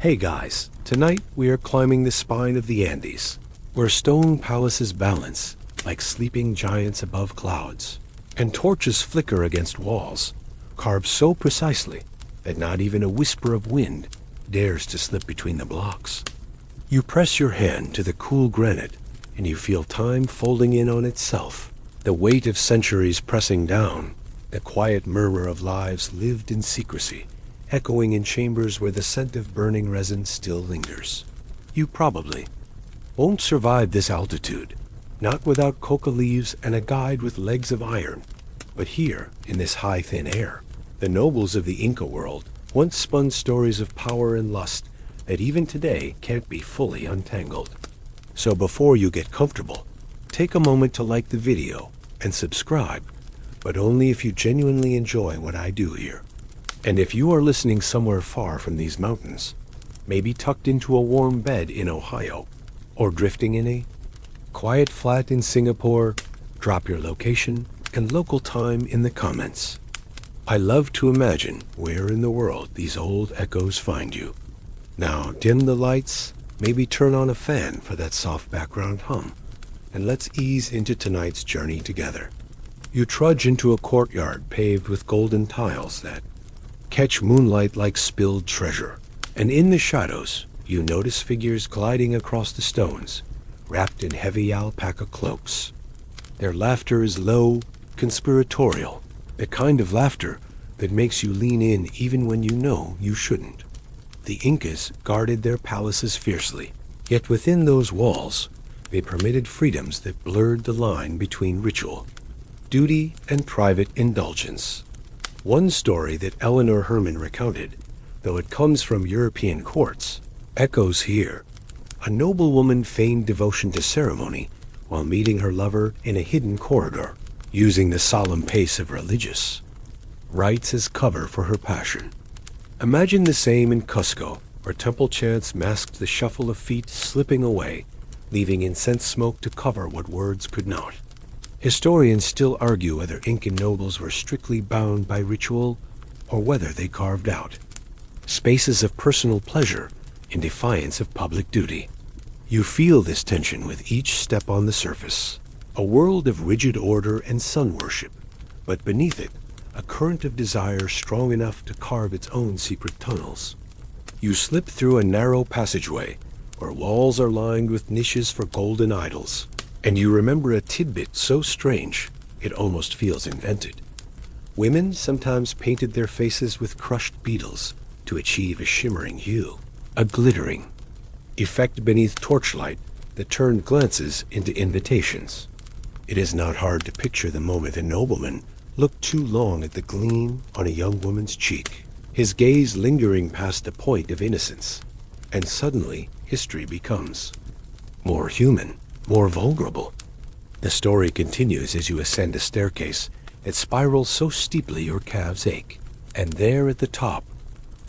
Hey guys, tonight we are climbing the spine of the Andes, where stone palaces balance like sleeping giants above clouds, and torches flicker against walls, carved so precisely that not even a whisper of wind dares to slip between the blocks. You press your hand to the cool granite, and you feel time folding in on itself, the weight of centuries pressing down, the quiet murmur of lives lived in secrecy, echoing in chambers where the scent of burning resin still lingers. You probably won't survive this altitude, not without coca leaves and a guide with legs of iron. But here, in this high thin air, the nobles of the Inca world once spun stories of power and lust that even today can't be fully untangled. So before you get comfortable, take a moment to like the video and subscribe, but only if you genuinely enjoy what I do here. And if you are listening somewhere far from these mountains, maybe tucked into a warm bed in Ohio, or drifting in a quiet flat in Singapore, drop your location and local time in the comments. I love to imagine where in the world these old echoes find you. Now dim the lights, maybe turn on a fan for that soft background hum, and let's ease into tonight's journey together. You trudge into a courtyard paved with golden tiles that catch moonlight like spilled treasure, and in the shadows you notice figures gliding across the stones, wrapped in heavy alpaca cloaks. Their laughter is low, conspiratorial, the kind of laughter that makes you lean in even when you know you shouldn't. The Incas guarded their palaces fiercely, yet within those walls they permitted freedoms that blurred the line between ritual, duty, and private indulgence. One story that Eleanor Herman recounted, though it comes from European courts, echoes here. A noblewoman feigned devotion to ceremony while meeting her lover in a hidden corridor, using the solemn pace of religious rites as cover for her passion. Imagine the same in Cusco, where temple chants masked the shuffle of feet slipping away, leaving incense smoke to cover what words could not. Historians still argue whether Incan nobles were strictly bound by ritual or whether they carved out spaces of personal pleasure in defiance of public duty. You feel this tension with each step on the surface, a world of rigid order and sun worship, but beneath it, a current of desire strong enough to carve its own secret tunnels. You slip through a narrow passageway where walls are lined with niches for golden idols, and you remember a tidbit so strange it almost feels invented. Women sometimes painted their faces with crushed beetles to achieve a shimmering hue, a glittering effect beneath torchlight that turned glances into invitations. It is not hard to picture the moment a nobleman looked too long at the gleam on a young woman's cheek, his gaze lingering past the point of innocence, and suddenly history becomes more human, more vulnerable. The story continues as you ascend a staircase that spirals so steeply your calves ache, and there at the top,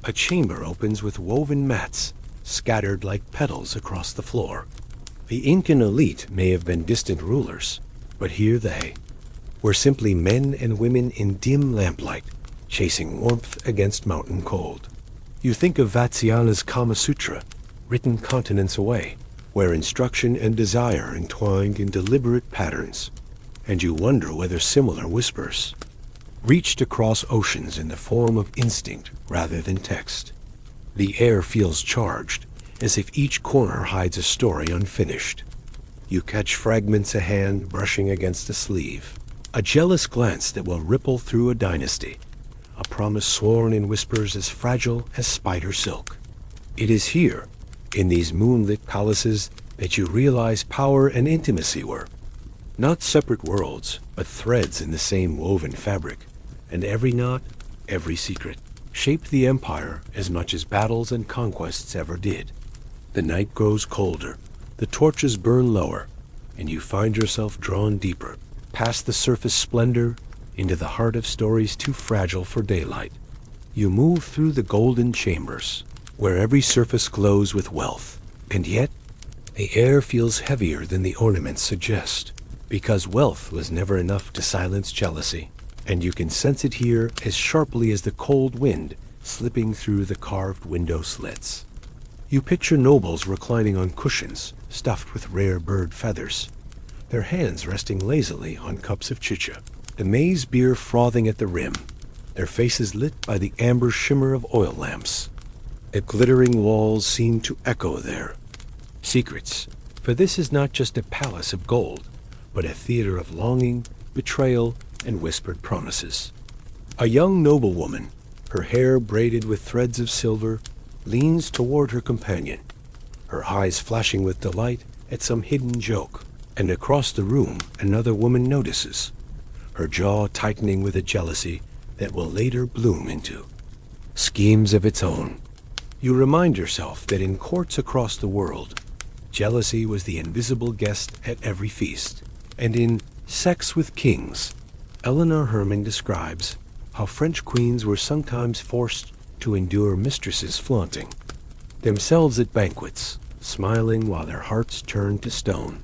a chamber opens with woven mats scattered like petals across the floor. The Incan elite may have been distant rulers, but here they were simply men and women in dim lamplight, chasing warmth against mountain cold. You think of Vatsyana's Kama Sutra, written continents away, where instruction and desire entwined in deliberate patterns, and you wonder whether similar whispers reached across oceans in the form of instinct rather than text. The air feels charged, as if each corner hides a story unfinished. You catch fragments a hand brushing against a sleeve, a jealous glance that will ripple through a dynasty, a promise sworn in whispers as fragile as spider silk. It is here, in these moonlit palaces, that you realize power and intimacy were not separate worlds, but threads in the same woven fabric, and every knot, every secret, shaped the empire as much as battles and conquests ever did. The night grows colder, the torches burn lower, and you find yourself drawn deeper, past the surface splendor, into the heart of stories too fragile for daylight. You move through the golden chambers, where every surface glows with wealth, and yet the air feels heavier than the ornaments suggest, because wealth was never enough to silence jealousy, and you can sense it here as sharply as the cold wind slipping through the carved window slits. You picture nobles reclining on cushions stuffed with rare bird feathers, their hands resting lazily on cups of chicha, the maize beer frothing at the rim, their faces lit by the amber shimmer of oil lamps. The glittering walls seem to echo their secrets, for this is not just a palace of gold, but a theater of longing, betrayal, and whispered promises. A young noblewoman, her hair braided with threads of silver, leans toward her companion, her eyes flashing with delight at some hidden joke, and across the room another woman notices, her jaw tightening with a jealousy that will later bloom into schemes of its own. You remind yourself that in courts across the world, jealousy was the invisible guest at every feast, and in Sex with Kings, Eleanor Herman describes how French queens were sometimes forced to endure mistresses flaunting themselves at banquets, smiling while their hearts turned to stone.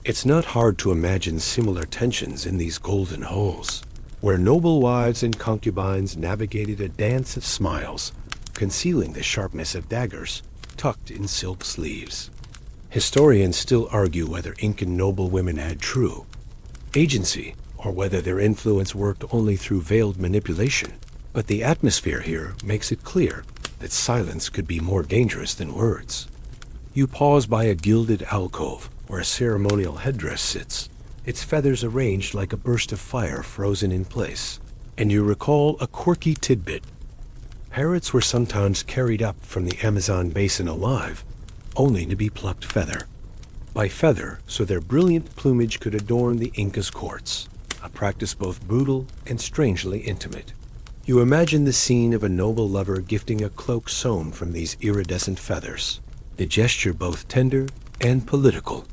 It's not hard to imagine similar tensions in these golden halls, where noble wives and concubines navigated a dance of smiles, concealing the sharpness of daggers tucked in silk sleeves. Historians still argue whether Incan noblewomen had true agency, or whether their influence worked only through veiled manipulation. But the atmosphere here makes it clear that silence could be more dangerous than words. You pause by a gilded alcove where a ceremonial headdress sits, its feathers arranged like a burst of fire frozen in place, and you recall a quirky tidbit. Parrots were sometimes carried up from the Amazon basin alive, only to be plucked feather by feather so their brilliant plumage could adorn the Inca's courts, a practice both brutal and strangely intimate. You imagine the scene of a noble lover gifting a cloak sewn from these iridescent feathers, the gesture both tender and political,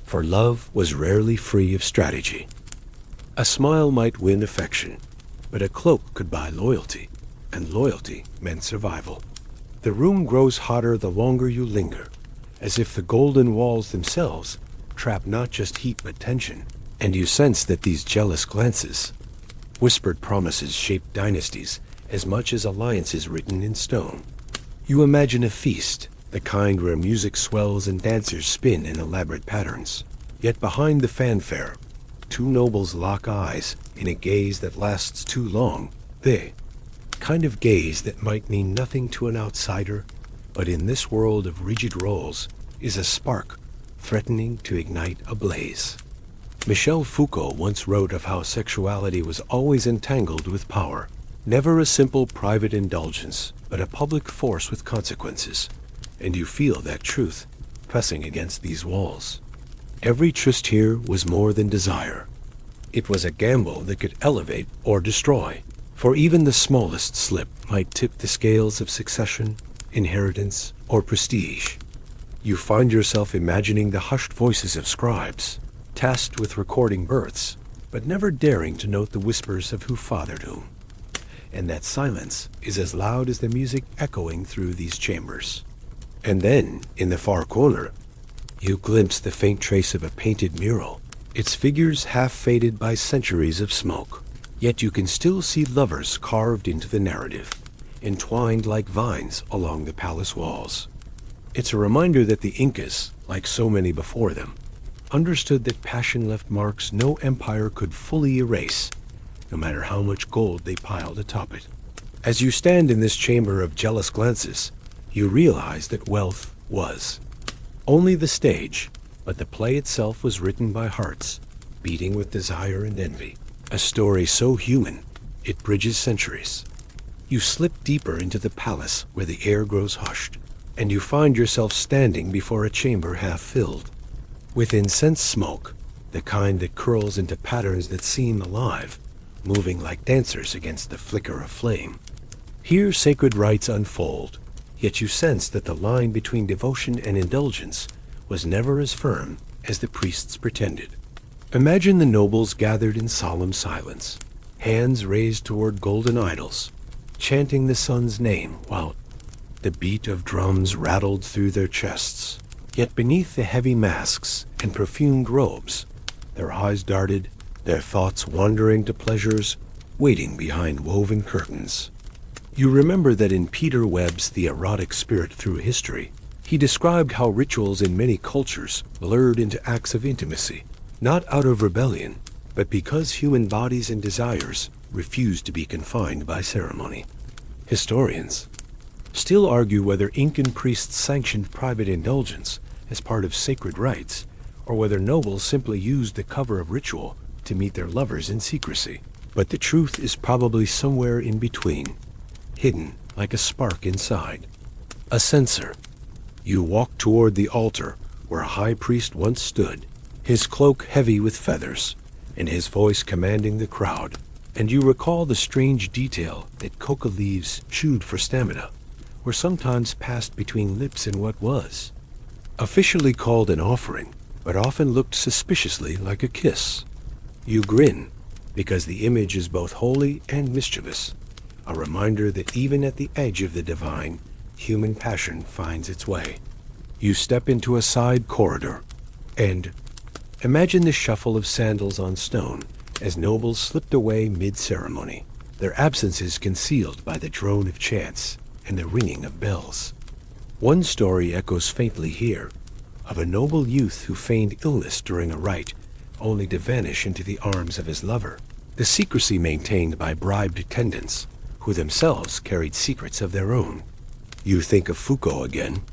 for love was rarely free of strategy. A smile might win affection, but a cloak could buy loyalty, and loyalty meant survival. The room grows hotter the longer you linger, as if the golden walls themselves trap not just heat but tension, and you sense that these jealous glances, whispered promises shape dynasties as much as alliances written in stone. You imagine a feast, the kind where music swells and dancers spin in elaborate patterns. Yet behind the fanfare, two nobles lock eyes in a gaze that lasts too long. The kind of gaze that might mean nothing to an outsider, but in this world of rigid roles is a spark threatening to ignite a blaze. Michel Foucault once wrote of how sexuality was always entangled with power, never a simple private indulgence, but a public force with consequences. And you feel that truth pressing against these walls. Every tryst here was more than desire. It was a gamble that could elevate or destroy, for even the smallest slip might tip the scales of succession, inheritance, or prestige. You find yourself imagining the hushed voices of scribes, tasked with recording births, but never daring to note the whispers of who fathered whom. And that silence is as loud as the music echoing through these chambers. And then, in the far corner, you glimpse the faint trace of a painted mural, its figures half faded by centuries of smoke. Yet you can still see lovers carved into the narrative, entwined like vines along the palace walls. It's a reminder that the Incas, like so many before them, understood that passion left marks no empire could fully erase, no matter how much gold they piled atop it. As you stand in this chamber of jealous glances, you realize that wealth was only the stage, but the play itself was written by hearts, beating with desire and envy. A story so human, it bridges centuries. You slip deeper into the palace where the air grows hushed, and you find yourself standing before a chamber half filled with incense smoke, the kind that curls into patterns that seem alive, moving like dancers against the flicker of flame. Here sacred rites unfold, yet you sense that the line between devotion and indulgence was never as firm as the priests pretended. Imagine the nobles gathered in solemn silence, hands raised toward golden idols, chanting the sun's name while the beat of drums rattled through their chests. Yet beneath the heavy masks and perfumed robes, their eyes darted, their thoughts wandering to pleasures waiting behind woven curtains. You remember that in Peter Webb's The Erotic Spirit Through History, He described how rituals in many cultures blurred into acts of intimacy, not out of rebellion, but because human bodies and desires refused to be confined by ceremony. Historians still argue whether Incan priests sanctioned private indulgence as part of sacred rites, or whether nobles simply used the cover of ritual to meet their lovers in secrecy. But the truth is probably somewhere in between, hidden like a spark inside. A censer. You walk toward the altar where a high priest once stood, his cloak heavy with feathers, and his voice commanding the crowd, and you recall the strange detail that coca leaves, chewed for stamina, were sometimes passed between lips in what was officially called an offering, but often looked suspiciously like a kiss. You grin, because the image is both holy and mischievous, a reminder that even at the edge of the divine, human passion finds its way. You step into a side corridor, and imagine the shuffle of sandals on stone as nobles slipped away mid-ceremony, their absences concealed by the drone of chants and the ringing of bells. One story echoes faintly here, of a noble youth who feigned illness during a rite, only to vanish into the arms of his lover, the secrecy maintained by bribed attendants, who themselves carried secrets of their own. You think of Foucault again,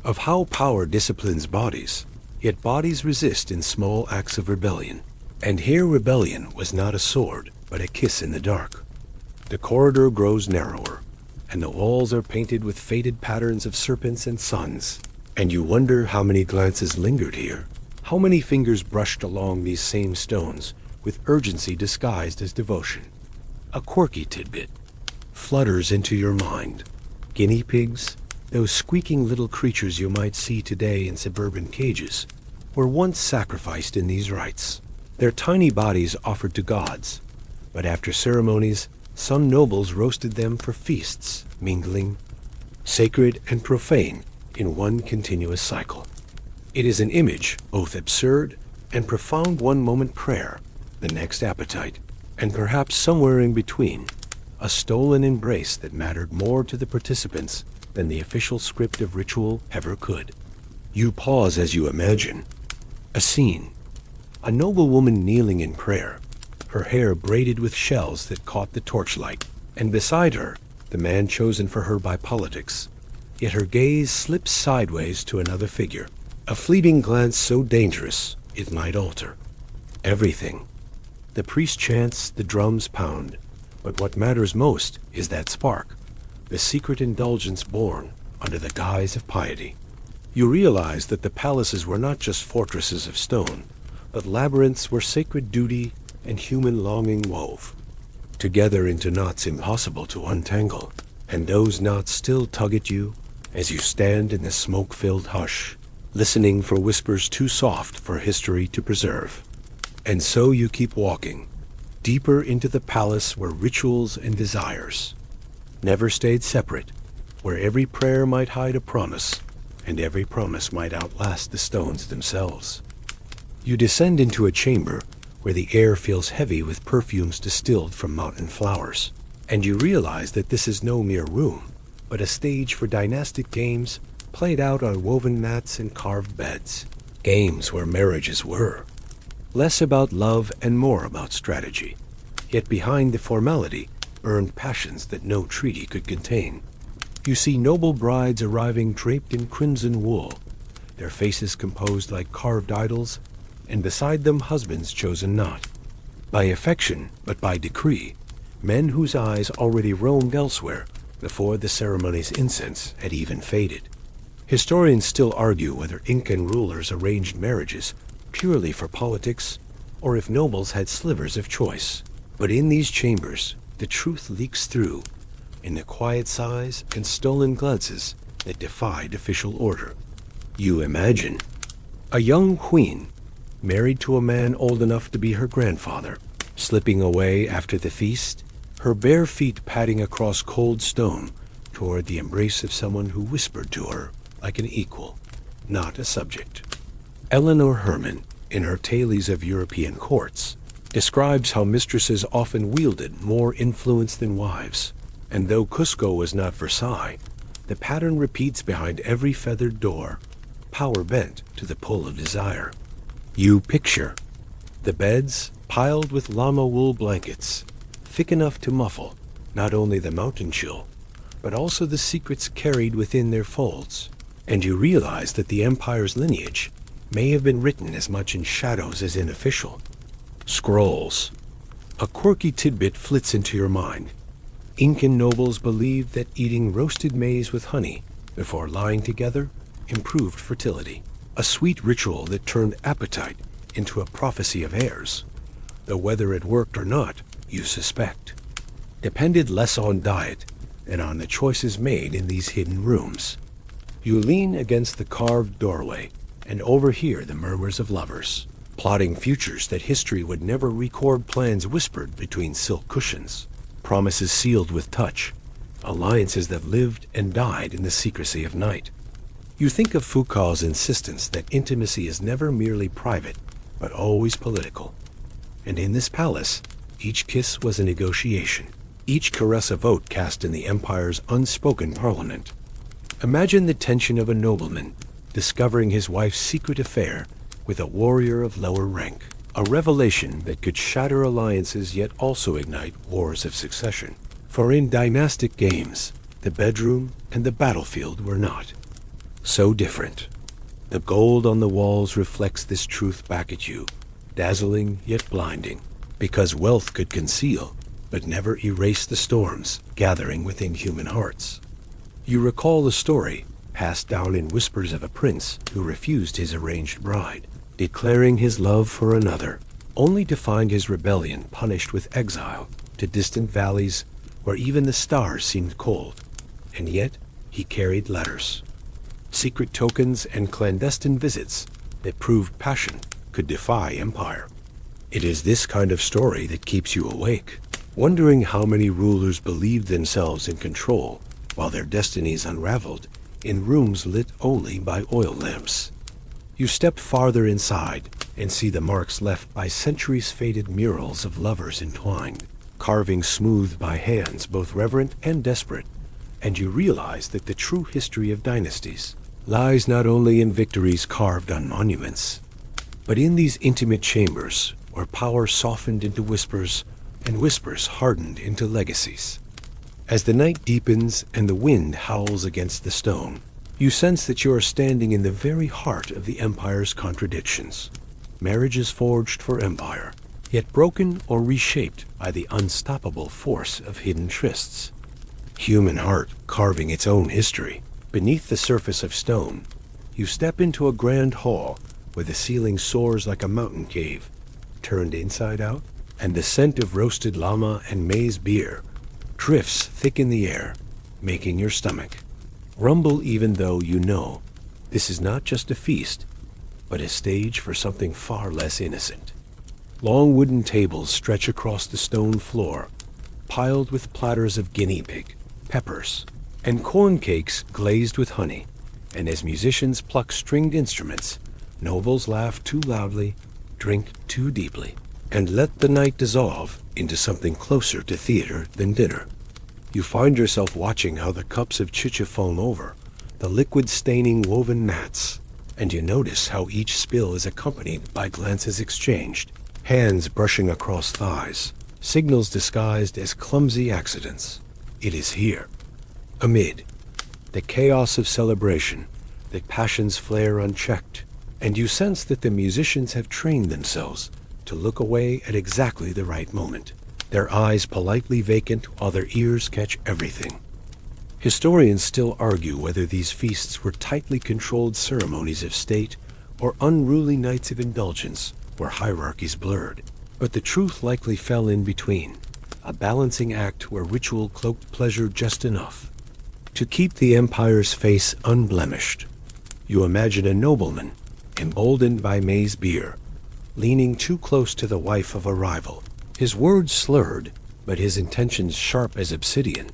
of how power disciplines bodies, yet bodies resist in small acts of rebellion. And here rebellion was not a sword, but a kiss in the dark. The corridor grows narrower, and the walls are painted with faded patterns of serpents and suns. And you wonder how many glances lingered here, how many fingers brushed along these same stones with urgency disguised as devotion. A quirky tidbit flutters into your mind. Guinea pigs, those squeaking little creatures you might see today in suburban cages, were once sacrificed in these rites. Their tiny bodies offered to gods, but after ceremonies, some nobles roasted them for feasts, mingling sacred and profane in one continuous cycle. It is an image both absurd and profound. One moment prayer, the next appetite, and perhaps somewhere in between, a stolen embrace that mattered more to the participants than the official script of ritual ever could. You pause as you imagine a scene. A noble woman kneeling in prayer, her hair braided with shells that caught the torchlight, and beside her, the man chosen for her by politics. Yet her gaze slips sideways to another figure, a fleeting glance so dangerous it might alter everything. The priest chants, the drums pound, but what matters most is that spark, the secret indulgence born under the guise of piety. You realize that the palaces were not just fortresses of stone, but labyrinths where sacred duty and human longing wove together into knots impossible to untangle, and those knots still tug at you as you stand in the smoke-filled hush, listening for whispers too soft for history to preserve. And so you keep walking, deeper into the palace where rituals and desires never stayed separate, where every prayer might hide a promise, and every promise might outlast the stones themselves. You descend into a chamber where the air feels heavy with perfumes distilled from mountain flowers, and you realize that this is no mere room, but a stage for dynastic games played out on woven mats and carved beds, games where marriages were less about love and more about strategy. Yet behind the formality burned passions that no treaty could contain. You see noble brides arriving draped in crimson wool, their faces composed like carved idols, and beside them husbands chosen not by affection but by decree, men whose eyes already roamed elsewhere before the ceremony's incense had even faded. Historians still argue whether Incan rulers arranged marriages purely for politics, or if nobles had slivers of choice. But in these chambers, the truth leaks through, in the quiet sighs and stolen glances that defied official order. You imagine a young queen, married to a man old enough to be her grandfather, slipping away after the feast, her bare feet padding across cold stone toward the embrace of someone who whispered to her like an equal, not a subject. Eleanor Herman, in her Tales of European Courts, describes how mistresses often wielded more influence than wives, and though Cusco was not Versailles, The pattern repeats behind every feathered door, power bent to the pull of desire. You picture the beds piled with llama wool blankets, thick enough to muffle not only the mountain chill, but also the secrets carried within their folds. And you realize that the empire's lineage may have been written as much in shadows as in official scrolls. A quirky tidbit flits into your mind. Incan nobles believed that eating roasted maize with honey before lying together improved fertility, a sweet ritual that turned appetite into a prophecy of heirs, though whether it worked or not, you suspect, depended less on diet and on the choices made in these hidden rooms. You lean against the carved doorway and overhear the murmurs of lovers, plotting futures that history would never record, plans whispered between silk cushions, promises sealed with touch, alliances that lived and died in the secrecy of night. You think of Foucault's insistence that intimacy is never merely private, but always political. And in this palace, each kiss was a negotiation, each caress a vote cast in the empire's unspoken parliament. Imagine the tension of a nobleman discovering his wife's secret affair with a warrior of lower rank, a revelation that could shatter alliances yet also ignite wars of succession. For in dynastic games, the bedroom and the battlefield were not so different. The gold on the walls reflects this truth back at you, dazzling yet blinding, because wealth could conceal, but never erase the storms gathering within human hearts. You recall the story, passed down in whispers, of a prince who refused his arranged bride, declaring his love for another, only to find his rebellion punished with exile to distant valleys where even the stars seemed cold. And yet he carried letters, secret tokens and clandestine visits that proved passion could defy empire. It is this kind of story that keeps you awake, wondering how many rulers believed themselves in control while their destinies unraveled in rooms lit only by oil lamps. You step farther inside and see the marks left by centuries-faded murals of lovers entwined, carving smooth by hands both reverent and desperate, and you realize that the true history of dynasties lies not only in victories carved on monuments, but in these intimate chambers where power softened into whispers and whispers hardened into legacies. As the night deepens and the wind howls against the stone, you sense that you are standing in the very heart of the empire's contradictions. Marriages forged for empire, yet broken or reshaped by the unstoppable force of hidden trysts. Human heart carving its own history. Beneath the surface of stone, you step into a grand hall where the ceiling soars like a mountain cave, turned inside out, and the scent of roasted llama and maize beer drifts thick in the air, making your stomach rumble, even though you know this is not just a feast, but a stage for something far less innocent. Long wooden tables stretch across the stone floor, piled with platters of guinea pig, peppers, and corn cakes glazed with honey, and as musicians pluck stringed instruments, nobles laugh too loudly, drink too deeply, and let the night dissolve into something closer to theater than dinner. You find yourself watching how the cups of chicha foam over, the liquid staining woven mats, and you notice how each spill is accompanied by glances exchanged, hands brushing across thighs, signals disguised as clumsy accidents. It is here, amid the chaos of celebration, that passions flare unchecked, and you sense that the musicians have trained themselves to look away at exactly the right moment, their eyes politely vacant while their ears catch everything. Historians still argue whether these feasts were tightly controlled ceremonies of state or unruly nights of indulgence where hierarchies blurred, but the truth likely fell in between, a balancing act where ritual cloaked pleasure just enough to keep the empire's face unblemished. You imagine a nobleman, emboldened by maize beer, leaning too close to the wife of a rival, his words slurred, but his intentions sharp as obsidian.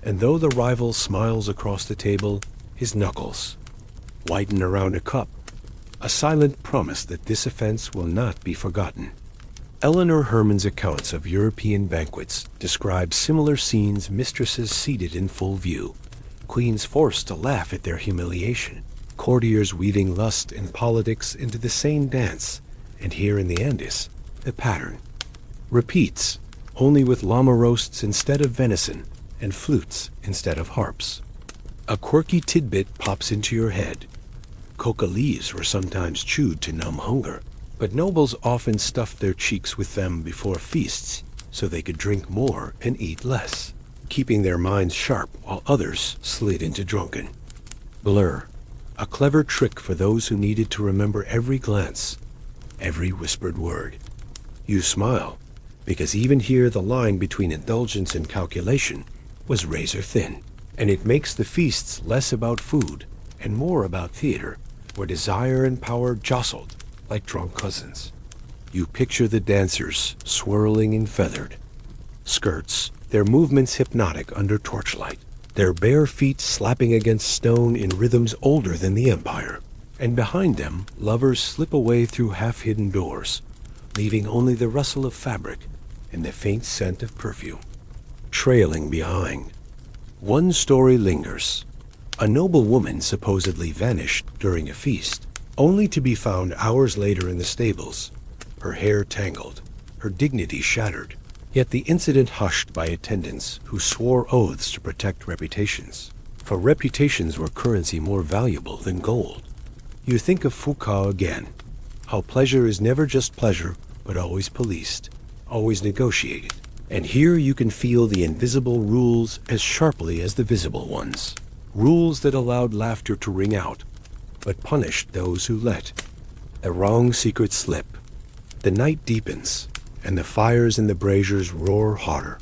And though the rival smiles across the table, his knuckles whiten around a cup, a silent promise that this offense will not be forgotten. Eleanor Herman's accounts of European banquets describe similar scenes, mistresses seated in full view, queens forced to laugh at their humiliation, courtiers weaving lust and politics into the same dance, and here in the Andes, the pattern repeats, only with llama roasts instead of venison, and flutes instead of harps. A quirky tidbit pops into your head. Coca leaves were sometimes chewed to numb hunger, but nobles often stuffed their cheeks with them before feasts so they could drink more and eat less, keeping their minds sharp while others slid into drunken. Blur, a clever trick for those who needed to remember every glance, every whispered word. You smile, because even here the line between indulgence and calculation was razor thin, and it makes the feasts less about food and more about theater, where desire and power jostled like drunk cousins. You picture the dancers swirling and feathered skirts, their movements hypnotic under torchlight, their bare feet slapping against stone in rhythms older than the empire, and behind them lovers slip away through half-hidden doors, leaving only the rustle of fabric and the faint scent of perfume. Trailing behind, one story lingers. A noble woman supposedly vanished during a feast, only to be found hours later in the stables, her hair tangled, her dignity shattered, yet the incident hushed by attendants who swore oaths to protect reputations, for reputations were currency more valuable than gold. You think of Foucault again, how pleasure is never just pleasure, but always policed, always negotiated. And here you can feel the invisible rules as sharply as the visible ones. Rules that allowed laughter to ring out, but punished those who let. A wrong secret slip. The night deepens, and the fires in the braziers roar hotter,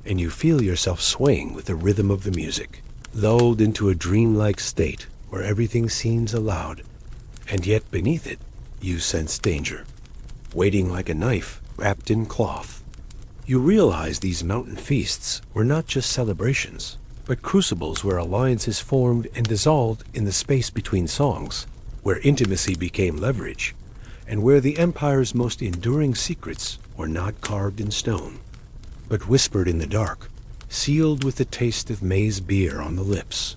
and you feel yourself swaying with the rhythm of the music, lulled into a dreamlike state where everything seems allowed, and yet beneath it you sense danger, waiting like a knife wrapped in cloth. You realize these mountain feasts were not just celebrations, but crucibles where alliances formed and dissolved in the space between songs, where intimacy became leverage, and where the empire's most enduring secrets were not carved in stone, but whispered in the dark, sealed with the taste of maize beer on the lips.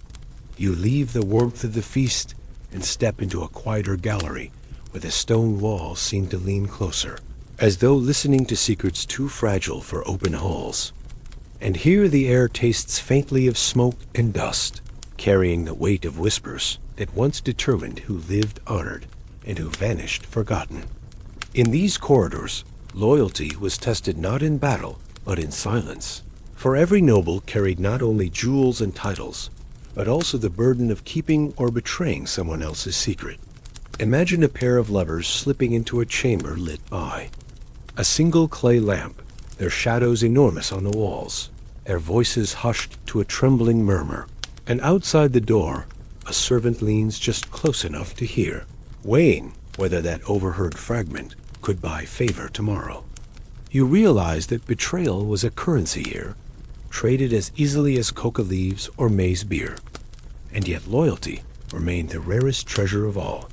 You leave the warmth of the feast and step into a quieter gallery where the stone walls seem to lean closer, as though listening to secrets too fragile for open halls. And here the air tastes faintly of smoke and dust, carrying the weight of whispers that once determined who lived honored and who vanished forgotten. In these corridors, loyalty was tested not in battle, but in silence. For every noble carried not only jewels and titles, but also the burden of keeping or betraying someone else's secret. Imagine a pair of lovers slipping into a chamber lit by a single clay lamp, their shadows enormous on the walls, their voices hushed to a trembling murmur, and outside the door, a servant leans just close enough to hear, weighing whether that overheard fragment could buy favor tomorrow. You realize that betrayal was a currency here, traded as easily as coca leaves or maize beer, and yet loyalty remained the rarest treasure of all.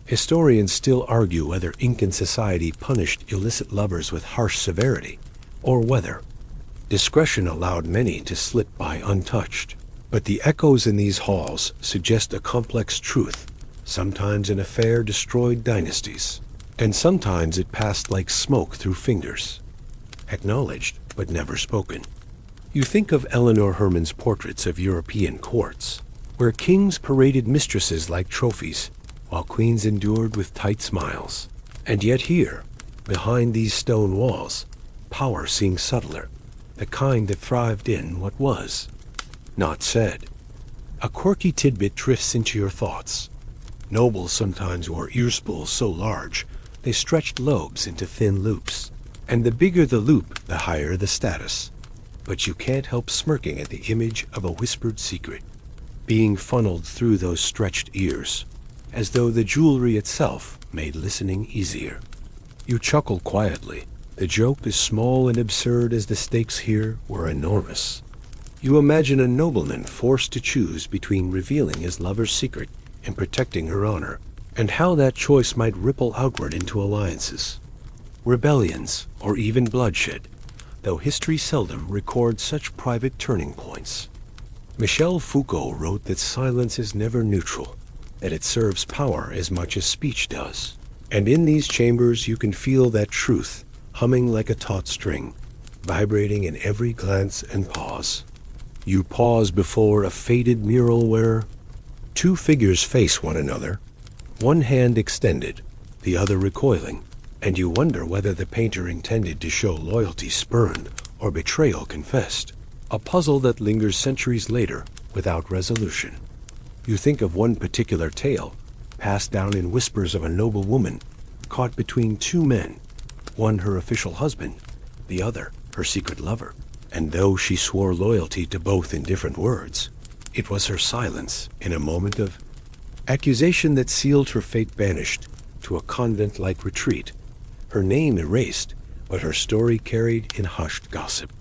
Historians still argue whether Incan society punished illicit lovers with harsh severity, or whether discretion allowed many to slip by untouched. But the echoes in these halls suggest a complex truth. Sometimes an affair destroyed dynasties, and sometimes it passed like smoke through fingers, acknowledged but never spoken. You think of Eleanor Herman's portraits of European courts, where kings paraded mistresses like trophies, while queens endured with tight smiles. And yet here, behind these stone walls, power seems subtler, the kind that thrived in what was not said. A quirky tidbit drifts into your thoughts. Nobles sometimes wore earspools so large they stretched lobes into thin loops, and the bigger the loop, the higher the status. But you can't help smirking at the image of a whispered secret being funneled through those stretched ears, as though the jewelry itself made listening easier. You chuckle quietly. The joke is small and absurd as the stakes here were enormous. You imagine a nobleman forced to choose between revealing his lover's secret and protecting her honor, and how that choice might ripple outward into alliances, rebellions, or even bloodshed, though history seldom records such private turning points. Michel Foucault wrote that silence is never neutral, that it serves power as much as speech does. And in these chambers you can feel that truth humming like a taut string, vibrating in every glance and pause. You pause before a faded mural where two figures face one another, one hand extended, the other recoiling, and you wonder whether the painter intended to show loyalty spurned or betrayal confessed, a puzzle that lingers centuries later without resolution. You think of one particular tale, passed down in whispers of a noble woman caught between two men, one her official husband, the other her secret lover. And though she swore loyalty to both in different words, it was her silence in a moment of accusation that sealed her fate banished to a convent-like retreat, her name erased, but her story carried in hushed gossip.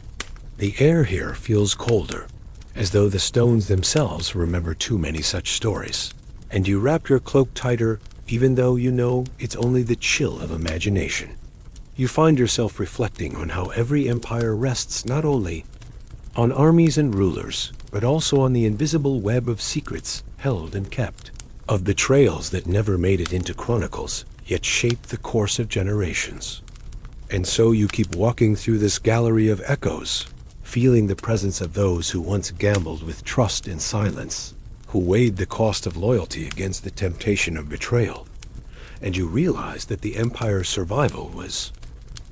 The air here feels colder, as though the stones themselves remember too many such stories, and you wrap your cloak tighter even though you know it's only the chill of imagination. You find yourself reflecting on how every empire rests not only on armies and rulers, but also on the invisible web of secrets held and kept, of betrayals that never made it into chronicles, yet shaped the course of generations. And so you keep walking through this gallery of echoes, feeling the presence of those who once gambled with trust in silence, who weighed the cost of loyalty against the temptation of betrayal. And you realize that the empire's survival was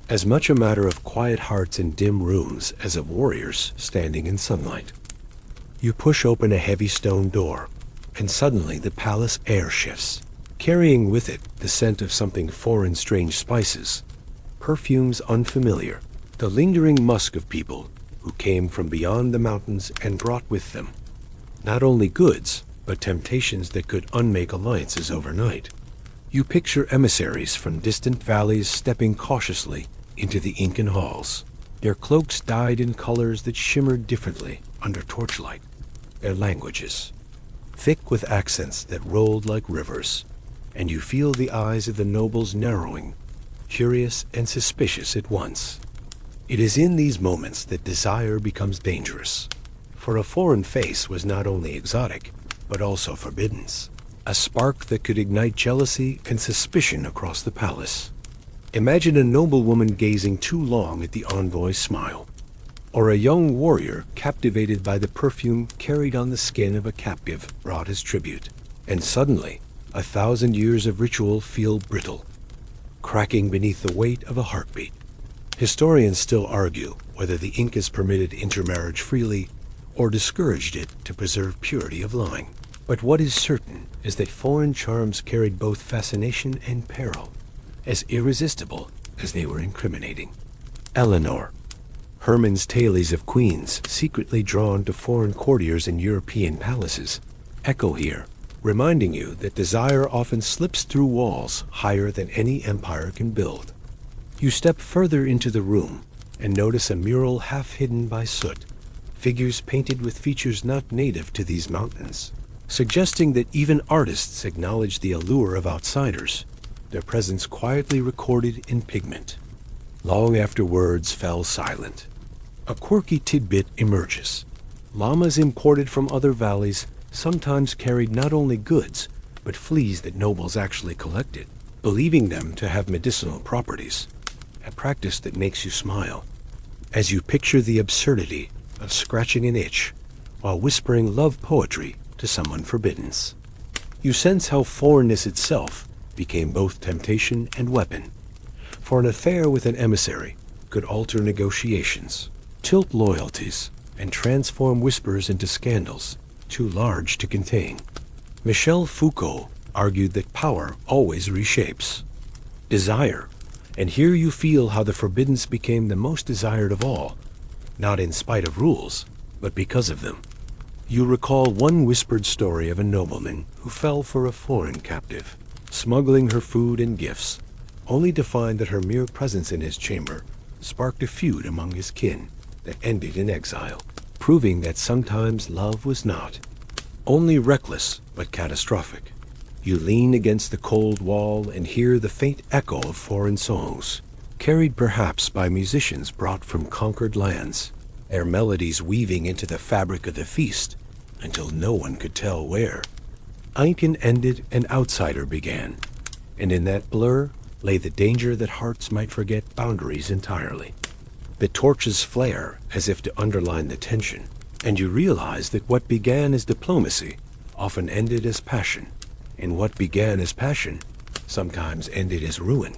as much a matter of quiet hearts in dim rooms as of warriors standing in sunlight. You push open a heavy stone door, and suddenly the palace air shifts, carrying with it the scent of something foreign, strange spices, perfumes unfamiliar, the lingering musk of people who came from beyond the mountains and brought with them not only goods, but temptations that could unmake alliances overnight. You picture emissaries from distant valleys stepping cautiously into the Incan halls, their cloaks dyed in colors that shimmered differently under torchlight, their languages thick with accents that rolled like rivers, and you feel the eyes of the nobles narrowing, curious and suspicious at once. It is in these moments that desire becomes dangerous, for a foreign face was not only exotic, but also forbidden, a spark that could ignite jealousy and suspicion across the palace. Imagine a noblewoman gazing too long at the envoy's smile, or a young warrior captivated by the perfume carried on the skin of a captive brought as tribute, and suddenly 1,000 years of ritual feel brittle, cracking beneath the weight of a heartbeat. Historians still argue whether the Incas permitted intermarriage freely or discouraged it to preserve purity of line. But what is certain is that foreign charms carried both fascination and peril, as irresistible as they were incriminating. Eleanor, Herman's tales of queens secretly drawn to foreign courtiers in European palaces, echo here, reminding you that desire often slips through walls higher than any empire can build. You step further into the room and notice a mural half hidden by soot, figures painted with features not native to these mountains, suggesting that even artists acknowledge the allure of outsiders, their presence quietly recorded in pigment. Long after words fell silent, a quirky tidbit emerges. Llamas imported from other valleys sometimes carried not only goods, but fleas that nobles actually collected, believing them to have medicinal properties, a practice that makes you smile, as you picture the absurdity of scratching an itch while whispering love poetry to someone forbidden. You sense how foreignness itself became both temptation and weapon, for an affair with an emissary could alter negotiations, tilt loyalties, and transform whispers into scandals too large to contain. Michel Foucault argued that power always reshapes desire, and here you feel how the forbidden became the most desired of all, not in spite of rules, but because of them. You recall one whispered story of a nobleman who fell for a foreign captive, smuggling her food and gifts, only to find that her mere presence in his chamber sparked a feud among his kin that ended in exile, proving that sometimes love was not only reckless but catastrophic. You lean against the cold wall and hear the faint echo of foreign songs, carried perhaps by musicians brought from conquered lands, their melodies weaving into the fabric of the feast until no one could tell where. Incan ended, an outsider began, and in that blur lay the danger that hearts might forget boundaries entirely. The torches flare as if to underline the tension, and you realize that what began as diplomacy often ended as passion, and what began as passion sometimes ended as ruin.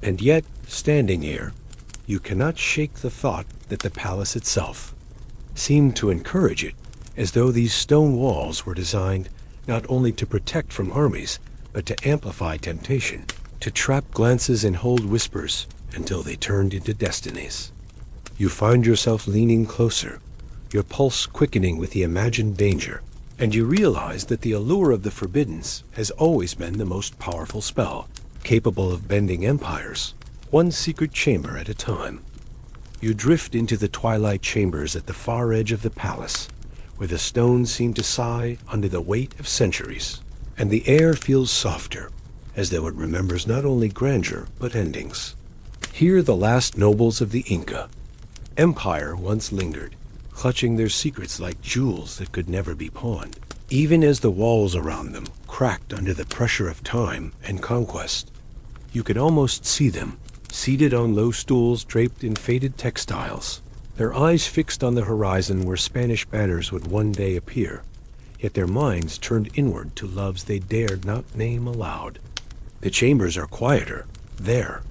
And yet, standing here, you cannot shake the thought that the palace itself seemed to encourage it, as though these stone walls were designed not only to protect from armies, but to amplify temptation, to trap glances and hold whispers until they turned into destinies. You find yourself leaning closer, your pulse quickening with the imagined danger, and you realize that the allure of the Forbiddens has always been the most powerful spell, capable of bending empires, one secret chamber at a time. You drift into the twilight chambers at the far edge of the palace, where the stones seem to sigh under the weight of centuries, and the air feels softer, as though it remembers not only grandeur, but endings. Here the last nobles of the Inca Empire once lingered, clutching their secrets like jewels that could never be pawned, even as the walls around them cracked under the pressure of time and conquest. You could almost see them, seated on low stools draped in faded textiles, their eyes fixed on the horizon where Spanish banners would one day appear, yet their minds turned inward to loves they dared not name aloud. The chambers are quieter, there,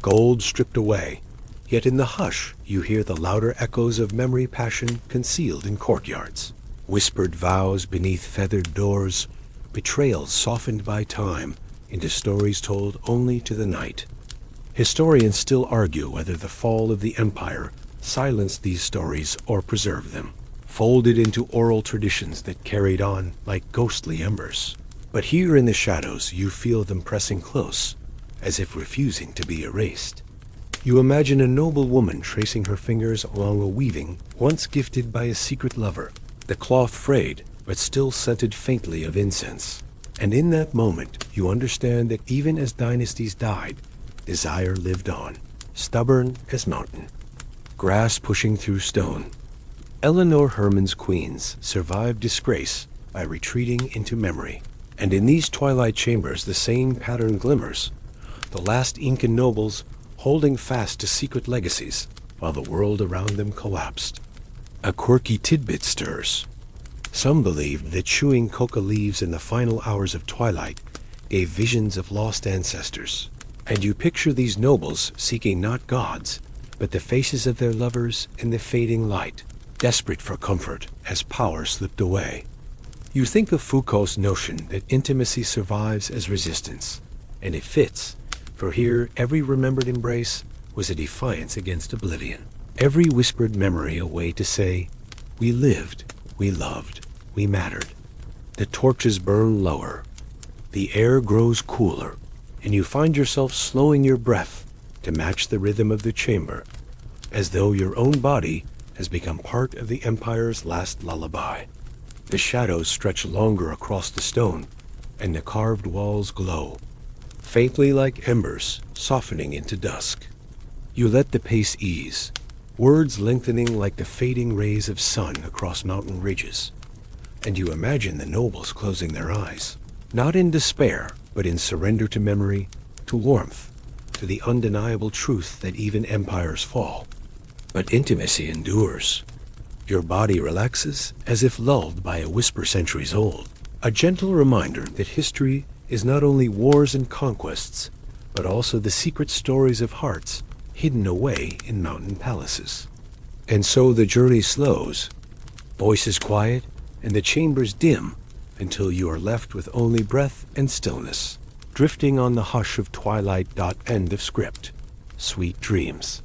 gold stripped away, yet in the hush you hear the louder echoes of memory passion concealed in courtyards, whispered vows beneath feathered doors, betrayals softened by time into stories told only to the night. Historians still argue whether the fall of the empire silenced these stories or preserved them, folded into oral traditions that carried on like ghostly embers. But here in the shadows you feel them pressing close, as if refusing to be erased. You imagine a noble woman tracing her fingers along a weaving once gifted by a secret lover, the cloth frayed but still scented faintly of incense. And in that moment you understand that even as dynasties died, desire lived on, stubborn as mountain, grass pushing through stone. Eleanor Herman's queens survived disgrace by retreating into memory. And in these twilight chambers the same pattern glimmers, the last Incan nobles holding fast to secret legacies while the world around them collapsed. A quirky tidbit stirs. Some believed that chewing coca leaves in the final hours of twilight gave visions of lost ancestors. And you picture these nobles seeking not gods, but the faces of their lovers in the fading light, desperate for comfort as power slipped away. You think of Foucault's notion that intimacy survives as resistance, and it fits, for here every remembered embrace was a defiance against oblivion. Every whispered memory a way to say, we lived, we loved, we mattered. The torches burn lower, the air grows cooler, and you find yourself slowing your breath to match the rhythm of the chamber, as though your own body has become part of the empire's last lullaby. The shadows stretch longer across the stone, and the carved walls glow, faintly like embers softening into dusk. You let the pace ease, words lengthening like the fading rays of sun across mountain ridges, and you imagine the nobles closing their eyes, not in despair, but in surrender to memory, to warmth, to the undeniable truth that even empires fall. But intimacy endures. Your body relaxes as if lulled by a whisper centuries old, a gentle reminder that history is not only wars and conquests, but also the secret stories of hearts hidden away in mountain palaces. And so the journey slows, voices quiet, and the chambers dim, until you are left with only breath and stillness, drifting on the hush of twilight. End of script. Sweet dreams.